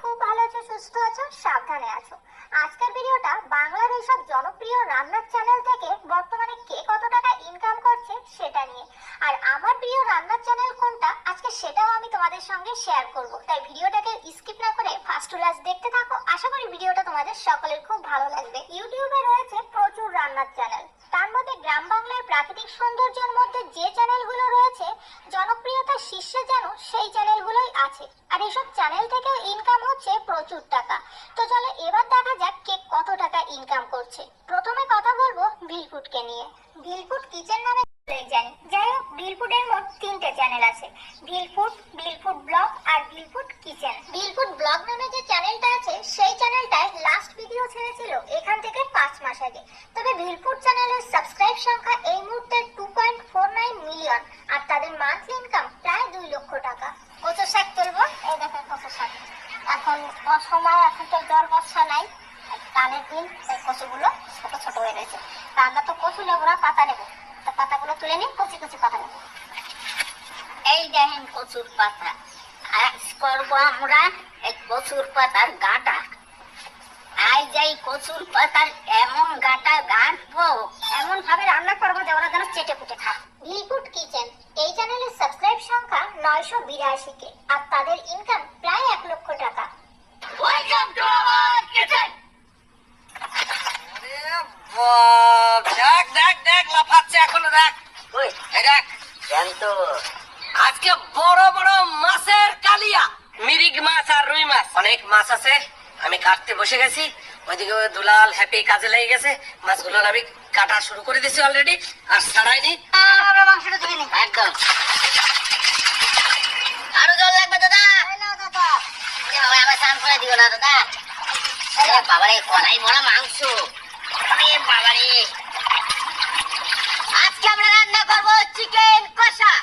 খুব ভালো আছো, সুস্থ আছো, সাবধানে আছো। আজকের ভিডিওটা বাংলার এইসব জনপ্রিয় রান্নার চ্যানেল থেকে বর্তমানে কে কত টাকা ইনকাম করছে সেটা নিয়ে। আর আমার প্রিয় রান্নার চ্যানেল কোনটা আজকে সেটাও আমি তোমাদের সঙ্গে শেয়ার করব। তাই ভিডিওটাকে স্কিপ না করে ফার্স্ট টু লাস্ট দেখতে থাকো। আশা করি ভিডিওটা তোমাদের সকলের খুব ভালো লাগবে। ইউটিউবে রয়েছে প্রচুর রান্নার চ্যানেল, তার মধ্যে গ্রাম বাংলার প্রাকৃতিক সৌন্দর্যের মধ্যে যে চ্যানেলগুলো রয়েছে জনপ্রিয়তার শীর্ষে যেন সেই চ্যানেলগুলোই আছে। আর এইসব চ্যানেল থেকেও ইনকাম হচ্ছে প্রচুর টাকা। তো চলো এবার দেখা যাক কে কত টাকা ইনকাম করছে। প্রথমে কথা বলবো ভিলফুডকে নিয়ে। ভিলফুড কিচেন নামে জানি, যাই হোক ভিলফুডের মোট 3টে চ্যানেল আছে, ভিলফুড, ভিলফুড ব্লগ আর ভিলফুড কিচেন। ভিলফুড ব্লগ নামে যে চ্যানেলটা আছে সেই চ্যানেলটায় লাস্ট ভিডিও ছেড়েছিল এখান থেকে 5 মাস আগে। তবে ভিলফুড চ্যানেলের সাবস্ক্রাইব সংখ্যা এই মুহূর্তে 2.49 মিলিয়ন আর তাদের মান্থলি ইনকাম প্রায় 2 লক্ষ টাকা। কচু শাক তুলবো, এই দেখেন কচু শাক। এখন অসময়, এখন তো জ্বর বর্ষা নাই, টানের দিন, তাই কচুগুলো ছোট ছোট হয়ে গেছে। তা আমরা তো কচু নেবো না, পাতা নেবো। তা পাতাগুলো তুলে নিই, কচি কচি পাতা নেবো। এই দেখেন কচুর পাতা। আজ করবো আমরা এই কচুর পাতার গাঁটা। আজ এই কচুর পাতার এমন গাঁটা গাঁটবো, এমন ভাবে রান্না করবো যে ওরা যেন চেটে পুটে খায়। ভিলফুড কিচেন এই চ্যানেলের সাবস্ক্রাইব সংখ্যা 982 কে আর তাদের ইনকাম প্রায় 1 লক্ষ টাকা। Welcome to our kitchen. দেখ দেখ দেখ লাফাচ্ছে এখনো, দেখ ওই দেখ জ্যান্ত। আজকে বড় বড় মাছের কালিয়া, মিরিগ মাছ আর রুই মাছ, অনেক মাছ আছে। আমি কাটতে বসে গেছি, ওইদিকে দুলাল হ্যাপি কাজে লেগে গেছে। মাছগুলোর আমি কাটা শুরু করে দিয়েছি অলরেডি, আর ছাড়াইনি। আমরা মাংসটা তুলে নিই একদম। আরো জল লাগবে দাদা? দাদা। আমার স্নান করে দিও না দাদা। বাবারে কলাই ভরা মাংস, বাবারে। আজকে আমরা রান্না করবো চিকেন কষা।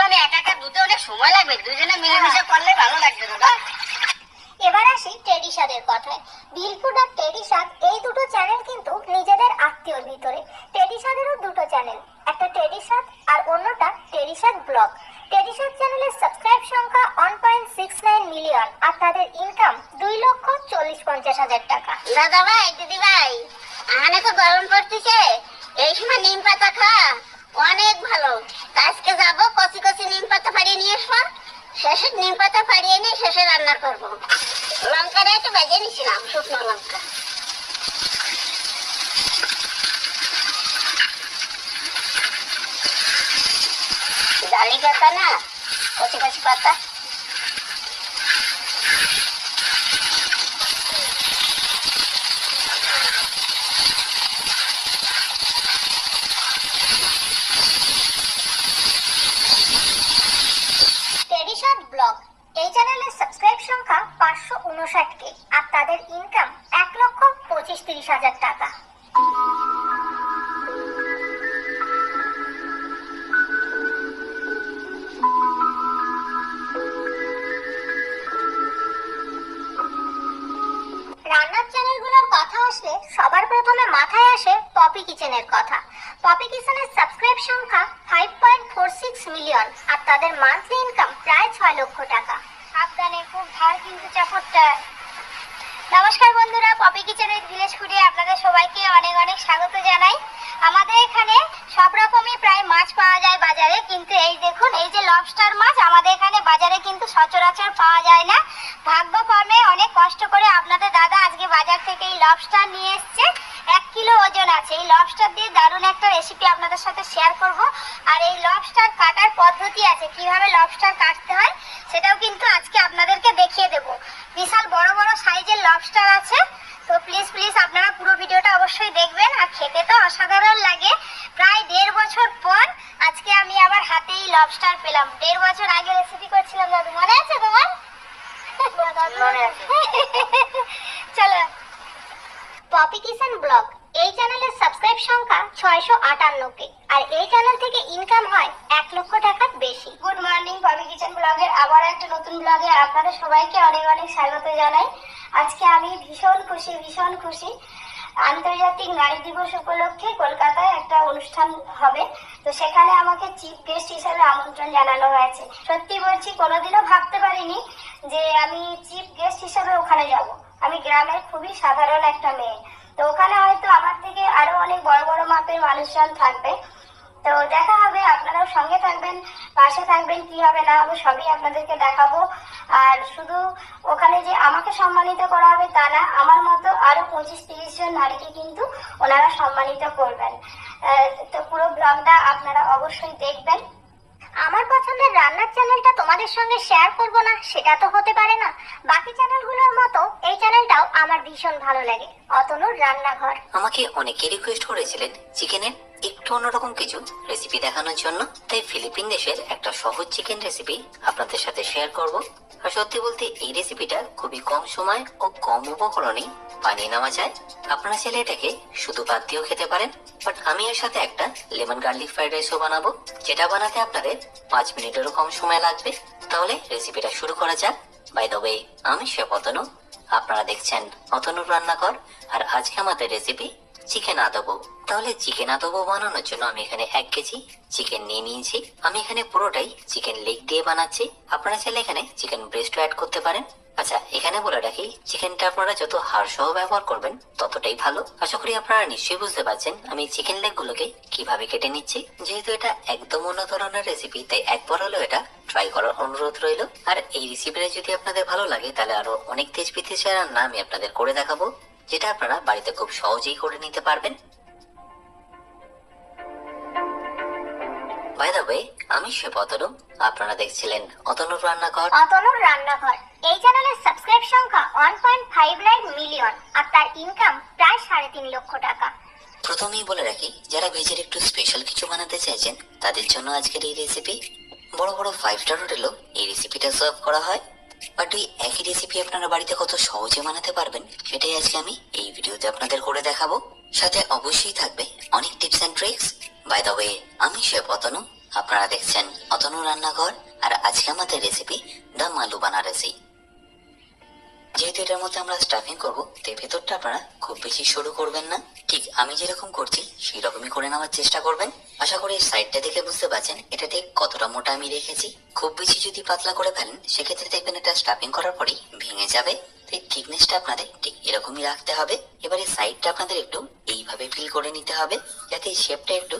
আমি একা একা দুটো অনেক সময় লাগবে, দুজনে মিলেমিশে করলে ভালো লাগবে দাদা। এবার আসি টেডিসাদের কথায়। ভিলফুড আর টেডিসাদ এই দুটো চ্যানেল কিন্তু নিজেদের আত্মীয়র ভিতরে। টেডিসাদেরও দুটো চ্যানেল, একটা টেডিসাদ আর অন্যটা টেডিসাদ ব্লগ। টেডিসাদ চ্যানেলের সাবস্ক্রাইব সংখ্যা 1.69 মিলিয়ন আর তাদের ইনকাম 2,40,50,000 টাকা। দাদা ভাই, দিদি ভাই, এখানে তো গরম পড়তেছে, এই সময় নিম পাতা খাওয়া অনেক ভালো। আজকে যাবো কচি কচি নিম পাতা ফাড়িয়ে নিয়ে আসবো, শেষে নিম পাতা ফাড়িয়ে নিয়ে শেষে রান্না করবো। লঙ্কাটা একটু বেজে নিছিলাম, শুকনো লঙ্কা। ডালি পাতা না, কচি কচি পাতা। টেডিসাদ ব্লগ এই চ্যানেলের সাবস্ক্রাইব সংখ্যা 559 কে আর তাদের ইনকাম 1,25,30,000 টাকা। রান্নার চ্যানেলগুলোর কথা আসলে সবার প্রথমে মাথায় আসে পপি কিচেনের কথা। পপি কিচেনের সাবস্ক্রাইব সংখ্যা 5.46 মিলিয়ন আর তাদের মান্থলি ইনকাম প্রায় 6 লক্ষ টাকা। সাবধানে, খুব ধার কিন্তু চাপড়টা। নমস্কার বন্ধুরা, পপি কিচেনের ভিলেজ ফুডে আপনাদের সবাইকে অনেক অনেক স্বাগত জানাই। আমাদের এখানে সব রকমই প্রায় মাছ পাওয়া যায় বাজারে, কিন্তু এই দেখুন, এই যে লবস্টার মাছ আমাদের এখানে বাজারে কিন্তু সচরাচর পাওয়া যায় না। ভাগ্যক্রমে অনেক কষ্ট করে আপনাদের দাদা আজকে বাজার থেকে এই লবস্টার নিয়ে এসছে। 1 কিলো ওজন আছে। এই লবস্টার দিয়ে দারুণ একটা রেসিপি আপনাদের সাথে শেয়ার করব। আর এই লবস্টার কাটার পদ্ধতি আছে, কিভাবে লবস্টার কাটতে হয় সেটাও কিন্তু আজকে আপনাদেরকে দেখিয়ে দেব। বিশাল বড় বড় সাইজের লবস্টার আছে, তো প্লিজ প্লিজ আপনারা পুরো ভিডিওটা অবশ্যই দেখবেন। আর খেতে তো অসাধারণ লাগে। প্রায় 1.5 বছর পর আজকে আমি আবার হাতেই লবস্টার পেলাম। 1.5 বছর আগে রেসিপি করছিলাম, দাদু মনে আছে তোমার? চলো, পপি কিচেন ব্লগ এই চ্যানেলের সাবস্ক্রাইব সংখ্যা 658 কে আর এই চ্যানেল থেকে ইনকাম হয় 1 লক্ষ টাকার বেশি। গুড মর্নিং, পপি কিচেন ব্লগের আবার একটা নতুন ব্লগে আপনাদের সবাইকে অনেক অনেক স্বাগত জানাই। আজকে আমি ভীষণ খুশি। আন্তর্জাতিক নারী দিবস উপলক্ষে কলকাতায় একটা অনুষ্ঠান হবে, তো সেখানে আমাকে চিফ গেস্ট হিসেবে আমন্ত্রণ জানানো হয়েছে। সত্যি বলছি, কোনোদিনও ভাবতে পারিনি যে আমি চিফ গেস্ট হিসেবে ওখানে যাব। আমি গ্রামের খুবই সাধারণ একটা মেয়ে, তো ওখানে হয়তো আমার থেকে আরো অনেক বড় বড় মাপের মানুষজন থাকবে। তো দেখা হবে, আপনারাও সঙ্গে থাকবেন, পাশে থাকবেন, কি হবে না হবে সবই আপনাদেরকে দেখাবো। আর শুধু ওখানে যে আমাকে সম্মানিত করা হবে তা না, আমার মতো আরো 25-30 জন নারীকে কিন্তু ওনারা সম্মানিত করবেন। তো পুরো ব্লগটা আপনারা অবশ্যই দেখবেন। আমার পছন্দের রান্নার চ্যানেলটা তোমাদের সঙ্গে শেয়ার করব না সেটা তো হতে পারে না। বাকি চ্যানেলগুলোর মতো এই চ্যানেলটাও আমার ভীষণ ভালো লাগে, অতনুর রান্নাঘর। আমাকে অনেকে রিকোয়েস্ট করেছিলেন চিকেনের একটু অন্যরকম কিছু রেসিপি দেখানোর জন্য, তাই ফিলিপিন দেশের একটা সহজ চিকেন রেসিপি আপনাদের সাথে শেয়ার করব। আর সত্যি বলতে এই রেসিপিটা খুবই কম সময় ও কম উপকরণে বানিয়ে নেওয়া যায়। আপনারা চাইলে এটাকে শুধু ভাত দিয়েও খেতে পারেন, বাট আমি এর সাথে একটা লেমন গার্লিক ফ্রাইড রাইসও বানাবো, যেটা বানাতে আপনাদের 5 মিনিটেরও কম সময় লাগবে। তাহলে রেসিপিটা শুরু করা যাক। বাই দ্য ওয়ে, আমি শেফ অতনু, আপনারা দেখছেন অতনুর রান্নাঘর। আর আজকে আমাদের রেসিপি চিকেন আদবো। তাহলে চিকেন আদবো বানানোর জন্য আমি এখানে 1 কেজি চিকেন নিয়ে নিয়েছি। আমি এখানে পুরোটাই চিকেন লেগ দিয়ে বানাচ্ছি, আপনারা চাইলে এখানে চিকেন ব্রেস্টও অ্যাড করতে পারেন। আচ্ছা, এখানে বলে রাখি, চিকেনটা আপনারা যত হাড় সহ ব্যবহার করবেন ততটাই ভালো। আশা করি আপনারা নিশ্চয়ই বুঝতে পারছেন আমি চিকেন লেগ গুলোকে কিভাবে কেটে নিচ্ছি। যেহেতু এটা একদম অন্য ধরনের রেসিপি, তাই একবার হলেও এটা ট্রাই করার অনুরোধ রইল। আর এই রেসিপিটা যদি আপনাদের ভালো লাগে তাহলে আরো অনেক তেজ বিদেশি রান্না আমি আপনাদের করে দেখাবো, যেটা আপনারা বাড়িতে খুব সহজেই করে নিতে পারবেন। বাই দ্য ওয়ে, আমি শেফ অতনু, আপনারা দেখছিলেন অতনুর রান্নাঘর। অতনুর রান্নাঘর এই চ্যানেলের সাবস্ক্রাইব সংখ্যা 1.59 মিলিয়ন, আর তার ইনকাম প্রায় 3.5 লক্ষ টাকা। প্রথমেই বলে রাখি, যারা ভেজের একটু স্পেশাল কিছু বানাতে চাইছেন তাদের জন্য আজকের এই রেসিপি। বড় বড় 5 স্টার হোটেলেও এই রেসিপিটা সার্ভ করা হয়, বাট ওই একই রেসিপি আপনারা বাড়িতে কত সহজে বানাতে পারবেন সেটাই আজকে আমি এই ভিডিওতে আপনাদের করে দেখাবো। সাথে অবশ্যই থাকবে অনেক tips and tricks. By the way, আমি শেফ অতনু, আপনারা দেখছেন অতনু রান্নাঘর। আর আজকে আমাদের রেসিপি দম আলু বানারসি। যেহেতু এটার মধ্যে আমরা স্টাফিং করবো, তাই ভেতরটা আপনারা খুব বেশি সরু করবেন না, ঠিক আমি যেরকম করছি সেই রকমই করে নেওয়ার চেষ্টা করবেন। আশা করি সাইডটা দেখে বুঝতে পারছেন এটা ঠিক কতটা মোটা আমি রেখেছি। খুব বেশি যদি পাতলা করে ফেলেন সেক্ষেত্রে দেখবেন এটা স্টাফিং করার পরেই ভেঙে যাবে, তাই থিকনেসটা আপনাদের ঠিক এরকমই রাখতে হবে। এবারে সাইডটা আপনাদের একটু এইভাবে ফিল করে নিতে হবে, যাতে শেপটা একটু